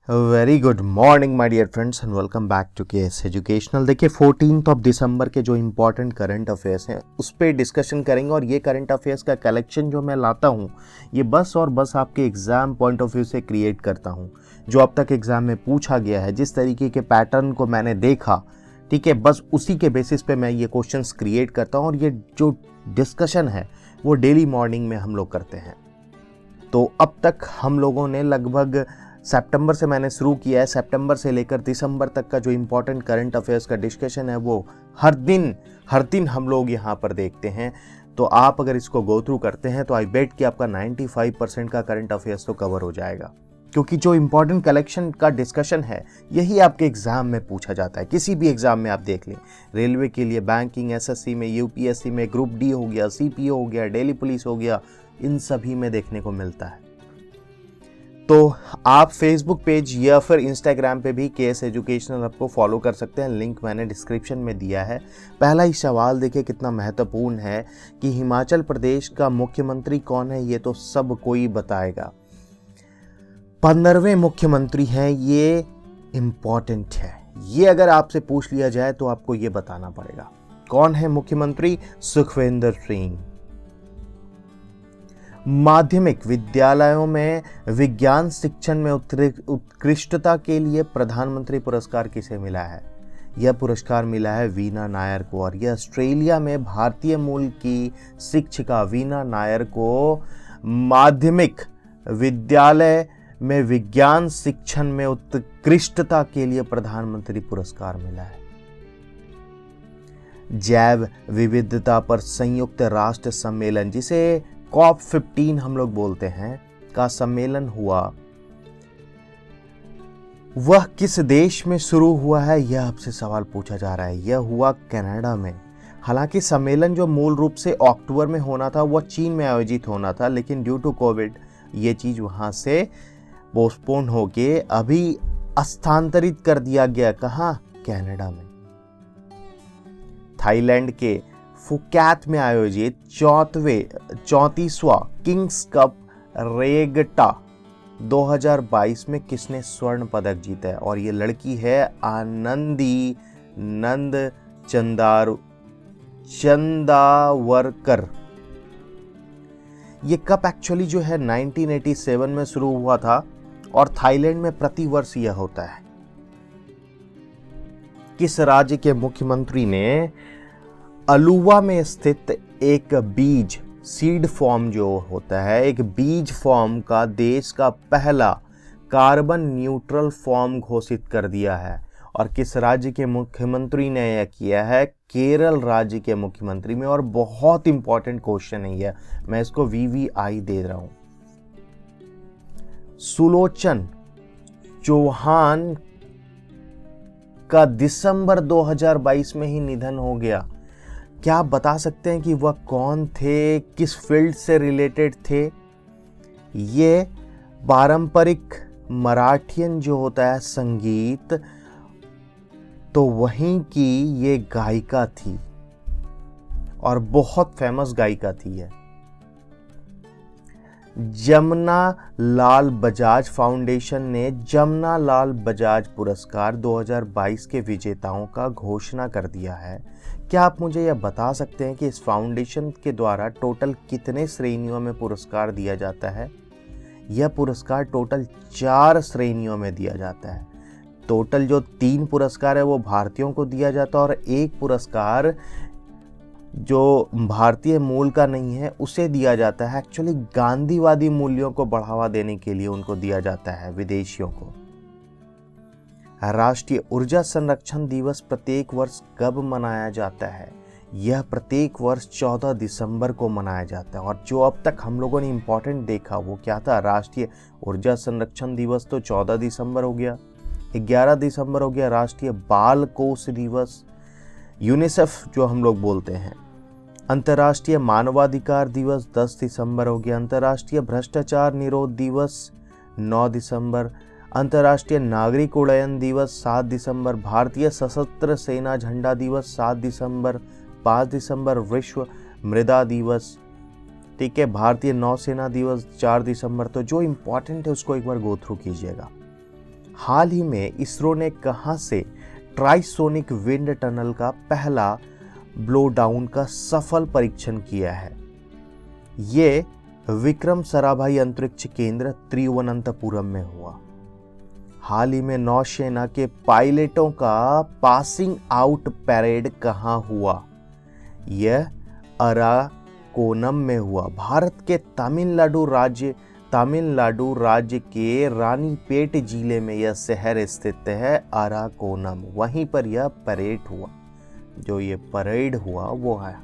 Very good morning my dear friends and welcome back to KS educational. देखिए 14 दिसंबर के जो important current affairs हैं उस पर डिस्कशन करेंगे। और ये करंट अफेयर्स का कलेक्शन जो मैं लाता हूँ ये बस और बस आपके एग्ज़ाम पॉइंट ऑफ व्यू से क्रिएट करता हूँ। जो अब तक एग्ज़ाम में पूछा गया है, जिस तरीके के पैटर्न को मैंने देखा, ठीक है, बस उसी के बेसिस पे मैं ये क्वेश्चंस क्रिएट करता हूँ। और ये जो डिस्कशन है वो डेली मॉर्निंग में हम लोग करते हैं। तो अब तक हम लोगों ने लगभग सितंबर से मैंने शुरू किया है, सितंबर से लेकर दिसंबर तक का जो इम्पोर्टेंट करंट अफेयर्स का डिस्कशन है वो हर दिन हम लोग यहाँ पर देखते हैं। तो आप अगर इसको गो थ्रू करते हैं तो आई बेट कि आपका 95% का करंट अफेयर्स तो कवर हो जाएगा, क्योंकि जो इम्पोर्टेंट कलेक्शन का डिस्कशन है यही आपके एग्जाम में पूछा जाता है। किसी भी एग्जाम में आप देख लें, रेलवे के लिए, बैंकिंग, एसएससी में, यूपीएससी में, ग्रुप डी हो गया, सीपीओ हो गया, दिल्ली पुलिस हो गया, इन सभी में देखने को मिलता है। तो आप फेसबुक पेज या फिर इंस्टाग्राम पे भी केएस एजुकेशनल हब को फॉलो कर सकते हैं, लिंक मैंने डिस्क्रिप्शन में दिया है। पहला ही सवाल देखिए कितना महत्वपूर्ण है कि हिमाचल प्रदेश का मुख्यमंत्री कौन है, ये तो सब कोई बताएगा। 15वें मुख्यमंत्री हैं, ये इम्पॉर्टेंट है। ये अगर आपसे पूछ लिया जाए तो आपको ये बताना पड़ेगा कौन है मुख्यमंत्री। सुखविंदर सिंह। माध्यमिक विद्यालयों में विज्ञान शिक्षण में उत्कृष्टता के लिए प्रधानमंत्री पुरस्कार किसे मिला है? यह पुरस्कार मिला है वीना नायर को। और यह ऑस्ट्रेलिया में भारतीय मूल की शिक्षिका वीना नायर को माध्यमिक विद्यालय में विज्ञान शिक्षण में उत्कृष्टता के लिए प्रधानमंत्री पुरस्कार मिला है। जैव विविधता पर संयुक्त राष्ट्र सम्मेलन, जिसे COP15 हम लोग बोलते हैं, का सम्मेलन हुआ, वह किस देश में शुरू हुआ है? यह आपसे सवाल पूछा जा रहा है। यह हुआ कनाडा में। हालांकि सम्मेलन जो मूल रूप से अक्टूबर में होना था वह चीन में आयोजित होना था, लेकिन ड्यू टू कोविड ये चीज वहां से पोस्टपोन होके अभी स्थानांतरित कर दिया गया। कहां? कनाडा में। थाईलैंड के फुकेट में आयोजित 34वां किंग्स कप रेगटा 2022 में किसने स्वर्ण पदक जीता है? और ये लड़की है आनंदी नंद चंदावरकर। ये कप एक्चुअली जो है 1987 में शुरू हुआ था और थाईलैंड में प्रतिवर्ष यह होता है। किस राज्य के मुख्यमंत्री ने अलुवा में स्थित एक बीज सीड फॉर्म जो होता है, एक बीज फॉर्म का देश का पहला कार्बन न्यूट्रल फॉर्म घोषित कर दिया है? और किस राज्य के मुख्यमंत्री ने यह किया है? केरल राज्य के मुख्यमंत्री में। और बहुत इंपॉर्टेंट क्वेश्चन है यह, मैं इसको VVI दे रहा हूं। सुलोचन चौहान का दिसंबर 2022 में ही निधन हो गया। क्या आप बता सकते हैं कि वह कौन थे, किस फील्ड से रिलेटेड थे? ये पारंपरिक मराठियन जो होता है संगीत, तो वहीं की ये गायिका थी और बहुत फेमस गायिका थी ये। जमुना लाल बजाज फाउंडेशन ने जमुना लाल बजाज पुरस्कार 2022 के विजेताओं का घोषणा कर दिया है। क्या आप मुझे यह बता सकते हैं कि इस फाउंडेशन के द्वारा टोटल कितने श्रेणियों में पुरस्कार दिया जाता है? यह पुरस्कार टोटल 4 श्रेणियों में दिया जाता है। टोटल जो 3 पुरस्कार है वो भारतीयों को दिया जाता है और एक पुरस्कार जो भारतीय मूल का नहीं है उसे दिया जाता है। एक्चुअली गांधीवादी मूल्यों को बढ़ावा देने के लिए उनको दिया जाता है, विदेशियों को। राष्ट्रीय ऊर्जा संरक्षण दिवस प्रत्येक वर्ष कब मनाया जाता है? यह प्रत्येक वर्ष 14 दिसंबर को मनाया जाता है। और जो अब तक हम लोगों ने इंपॉर्टेंट देखा वो क्या था? राष्ट्रीय ऊर्जा संरक्षण दिवस तो 14 दिसंबर हो गया, 11 दिसंबर हो गया राष्ट्रीय बाल कोष दिवस, यूनिसेफ जो हम लोग बोलते हैं। अंतर्राष्ट्रीय मानवाधिकार दिवस 10 दिसंबर हो गया। अंतर्राष्ट्रीय भ्रष्टाचार निरोध दिवस 9 दिसंबर। अंतर्राष्ट्रीय नागरिक उड्डयन दिवस 7 दिसंबर। भारतीय सशस्त्र सेना झंडा दिवस 7 दिसंबर। 5 दिसंबर विश्व मृदा दिवस, ठीक है। भारतीय नौसेना दिवस 4 दिसंबर। तो जो इम्पोर्टेंट है उसको एक बार गो थ्रू कीजिएगा। हाल ही में इसरो ने कहां से ट्राइसोनिक विंड टनल का पहला ब्लो डाउन का सफल परीक्षण किया है? ये विक्रम साराभाई अंतरिक्ष केंद्र तिरुवनंतपुरम में हुआ। हाल ही में नौसेना के पायलटों का पासिंग आउट परेड कहां हुआ? यह अराकोनम में हुआ। भारत के तमिलनाडु राज्य के रानीपेट जिले में यह शहर स्थित है, अराकोनम। वहीं पर यह परेड हुआ, जो ये परेड हुआ वो है।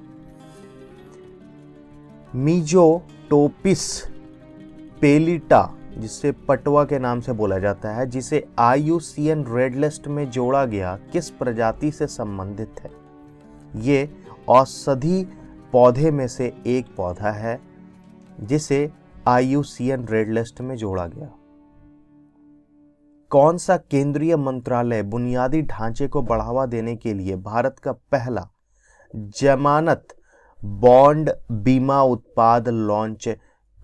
मीजोटोपिस पेलिटा, जिसे पटवा के नाम से बोला जाता है, जिसे IUCN रेड लिस्ट में जोड़ा गया, किस प्रजाति से संबंधित है? ये औषधि पौधे में से एक पौधा है जिसे IUCN रेड लिस्ट में जोड़ा गया। कौन सा केंद्रीय मंत्रालय बुनियादी ढांचे को बढ़ावा देने के लिए भारत का पहला जमानत बॉन्ड बीमा उत्पाद लॉन्च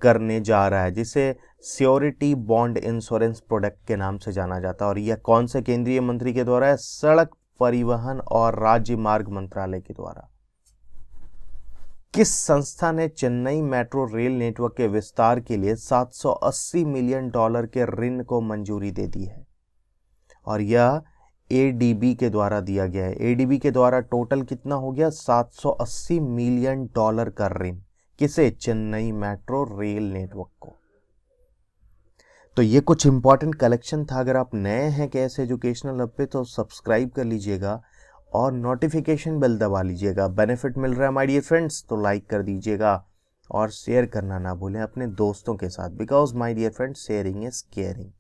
करने जा रहा है, जिसे श्योरिटी बॉन्ड इंश्योरेंस प्रोडक्ट के नाम से जाना जाता है? और यह कौन से केंद्रीय मंत्री के द्वारा है? सड़क परिवहन और राज्य मार्ग मंत्रालय के द्वारा। किस संस्था ने चेन्नई मेट्रो रेल नेटवर्क के विस्तार के लिए $780 मिलियन के ऋण को मंजूरी दे दी है? और यह ADB के द्वारा दिया गया है। ADB के द्वारा टोटल कितना हो गया? $780 मिलियन का ऋण। किसे? चेन्नई मेट्रो रेल नेटवर्क को। तो ये कुछ इंपॉर्टेंट कलेक्शन था। अगर आप नए हैं केएस एजुकेशनल हब पे तो सब्सक्राइब कर लीजिएगा और नोटिफिकेशन बेल दबा लीजिएगा। बेनिफिट मिल रहा है माय डियर फ्रेंड्स तो लाइक कर दीजिएगा और शेयर करना ना भूलें अपने दोस्तों के साथ, because my dear friends sharing is caring.